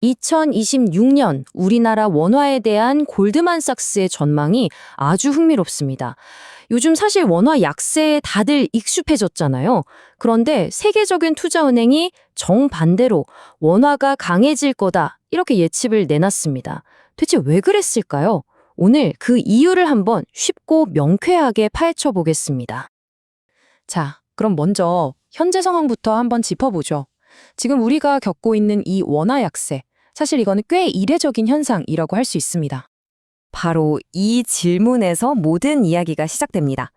2026년 우리나라 원화에 대한 골드만삭스의 전망이 아주 흥미롭습니다. 요즘 사실 원화 약세에 다들 익숙해졌잖아요. 그런데 세계적인 투자은행이 정반대로 원화가 강해질 거다 이렇게 예측을 내놨습니다. 대체 왜 그랬을까요? 오늘 그 이유를 한번 쉽고 명쾌하게 파헤쳐 보겠습니다. 자, 그럼 먼저 현재 상황부터 한번 짚어보죠. 지금 우리가 겪고 있는 이 원화 약세, 사실 이거는 꽤 이례적인 현상이라고 할 수 있습니다. 바로 이 질문에서 모든 이야기가 시작됩니다.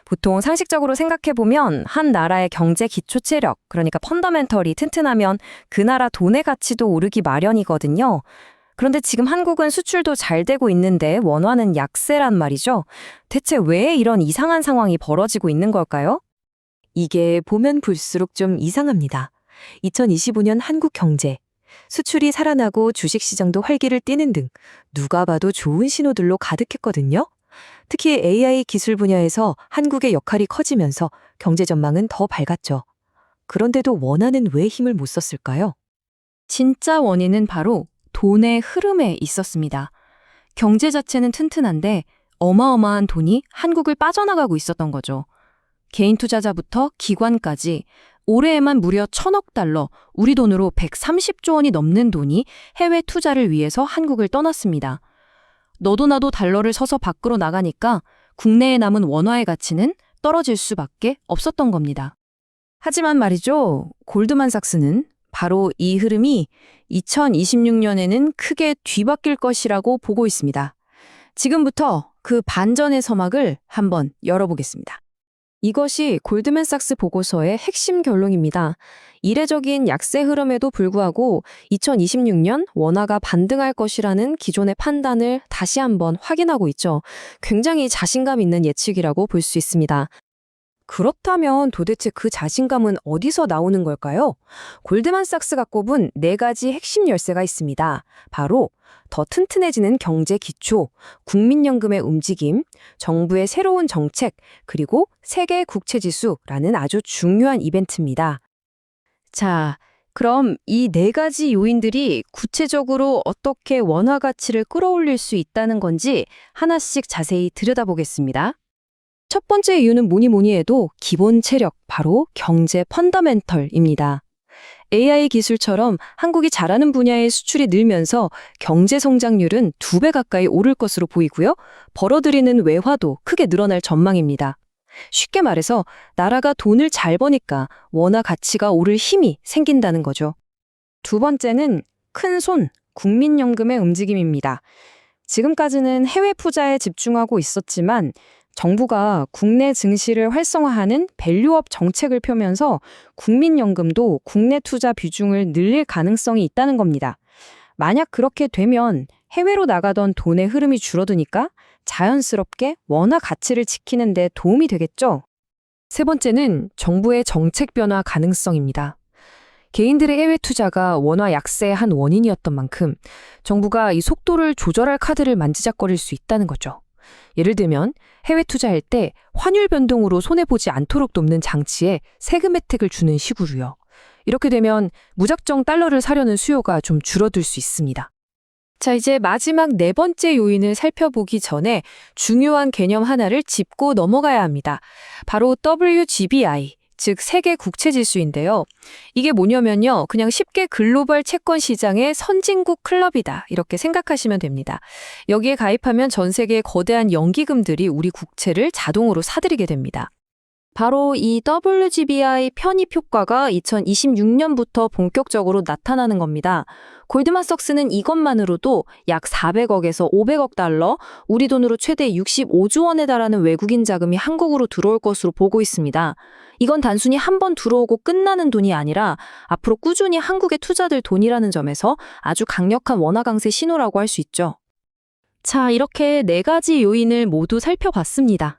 보통 상식적으로 생각해보면 한 나라의 경제 기초 체력, 그러니까 펀더멘털이 튼튼하면 그 나라 돈의 가치도 오르기 마련이거든요. 그런데 지금 한국은 수출도 잘 되고 있는데 원화는 약세란 말이죠. 대체 왜 이런 이상한 상황이 벌어지고 있는 걸까요? 이게 보면 볼수록 좀 이상합니다. 2025년 한국 경제, 수출이 살아나고 주식시장도 활기를 띠는 등 누가 봐도 좋은 신호들로 가득했거든요. 특히 AI 기술 분야에서 한국의 역할이 커지면서 경제 전망은 더 밝았죠. 그런데도 원화는 왜 힘을 못 썼을까요? 진짜 원인은 바로 돈의 흐름에 있었습니다. 경제 자체는 튼튼한데 어마어마한 돈이 한국을 빠져나가고 있었던 거죠. 개인 투자자부터 기관까지 올해에만 무려 1,000억 달러, 우리 돈으로 130조 원이 넘는 돈이 해외 투자를 위해서 한국을 떠났습니다. 너도 나도 달러를 서서 밖으로 나가니까 국내에 남은 원화의 가치는 떨어질 수밖에 없었던 겁니다. 하지만 말이죠, 골드만삭스는 바로 이 흐름이 2026년에는 크게 뒤바뀔 것이라고 보고 있습니다. 지금부터 그 반전의 서막을 한번 열어보겠습니다. 이것이 골드만삭스 보고서의 핵심 결론입니다. 이례적인 약세 흐름에도 불구하고 2026년 원화가 반등할 것이라는 기존의 판단을 다시 한번 확인하고 있죠. 굉장히 자신감 있는 예측이라고 볼 수 있습니다. 그렇다면 도대체 그 자신감은 어디서 나오는 걸까요? 골드만삭스가 꼽은 4가지 핵심 열쇠가 있습니다. 바로 더 튼튼해지는 경제 기초, 국민연금의 움직임, 정부의 새로운 정책, 그리고 세계 국채지수라는 아주 중요한 이벤트입니다. 자, 그럼 이 4가지 요인들이 구체적으로 어떻게 원화 가치를 끌어올릴 수 있다는 건지 하나씩 자세히 들여다보겠습니다. 첫 번째 이유는 뭐니 해도 기본 체력, 바로 경제 펀더멘털입니다. AI 기술처럼 한국이 잘하는 분야의 수출이 늘면서 경제 성장률은 2배 가까이 오를 것으로 보이고요. 벌어들이는 외화도 크게 늘어날 전망입니다. 쉽게 말해서 나라가 돈을 잘 버니까 원화 가치가 오를 힘이 생긴다는 거죠. 두 번째는 큰손, 국민연금의 움직임입니다. 지금까지는 해외 투자에 집중하고 있었지만 정부가 국내 증시를 활성화하는 밸류업 정책을 펴면서 국민연금도 국내 투자 비중을 늘릴 가능성이 있다는 겁니다. 만약 그렇게 되면 해외로 나가던 돈의 흐름이 줄어드니까 자연스럽게 원화 가치를 지키는 데 도움이 되겠죠. 세 번째는 정부의 정책 변화 가능성입니다. 개인들의 해외 투자가 원화 약세의 한 원인이었던 만큼 정부가 이 속도를 조절할 카드를 만지작거릴 수 있다는 거죠. 예를 들면 해외 투자할 때 환율 변동으로 손해보지 않도록 돕는 장치에 세금 혜택을 주는 식으로요. 이렇게 되면 무작정 달러를 사려는 수요가 좀 줄어들 수 있습니다. 자, 이제 마지막 4번째 요인을 살펴보기 전에 중요한 개념 하나를 짚고 넘어가야 합니다. 바로 WGBI, 즉 세계 국채지수인데요. 이게 뭐냐면요, 그냥 쉽게 글로벌 채권 시장의 선진국 클럽이다 이렇게 생각하시면 됩니다. 여기에 가입하면 전 세계의 거대한 연기금들이 우리 국채를 자동으로 사들이게 됩니다. 바로 이 WGBI 편입 효과가 2026년부터 본격적으로 나타나는 겁니다. 골드만삭스는 이것만으로도 약 400억에서 500억 달러, 우리 돈으로 최대 65조 원에 달하는 외국인 자금이 한국으로 들어올 것으로 보고 있습니다. 이건 단순히 한 번 들어오고 끝나는 돈이 아니라 앞으로 꾸준히 한국에 투자될 돈이라는 점에서 아주 강력한 원화 강세 신호라고 할 수 있죠. 자, 이렇게 4가지 요인을 모두 살펴봤습니다.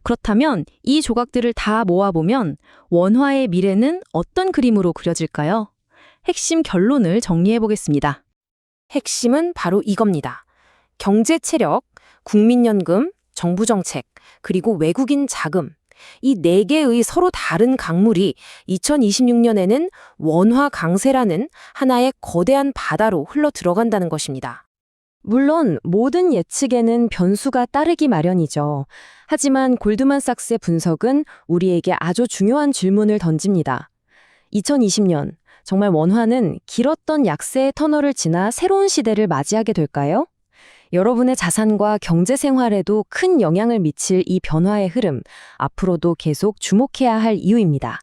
그렇다면 이 조각들을 다 모아보면 원화의 미래는 어떤 그림으로 그려질까요? 핵심 결론을 정리해보겠습니다. 핵심은 바로 이겁니다. 경제 체력, 국민연금, 정부 정책, 그리고 외국인 자금, 이 네 개의 서로 다른 강물이 2026년에는 원화 강세라는 하나의 거대한 바다로 흘러 들어간다는 것입니다. 물론 모든 예측에는 변수가 따르기 마련이죠. 하지만 골드만삭스의 분석은 우리에게 아주 중요한 질문을 던집니다. 2020년, 정말 원화는 길었던 약세의 터널을 지나 새로운 시대를 맞이하게 될까요? 여러분의 자산과 경제 생활에도 큰 영향을 미칠 이 변화의 흐름, 앞으로도 계속 주목해야 할 이유입니다.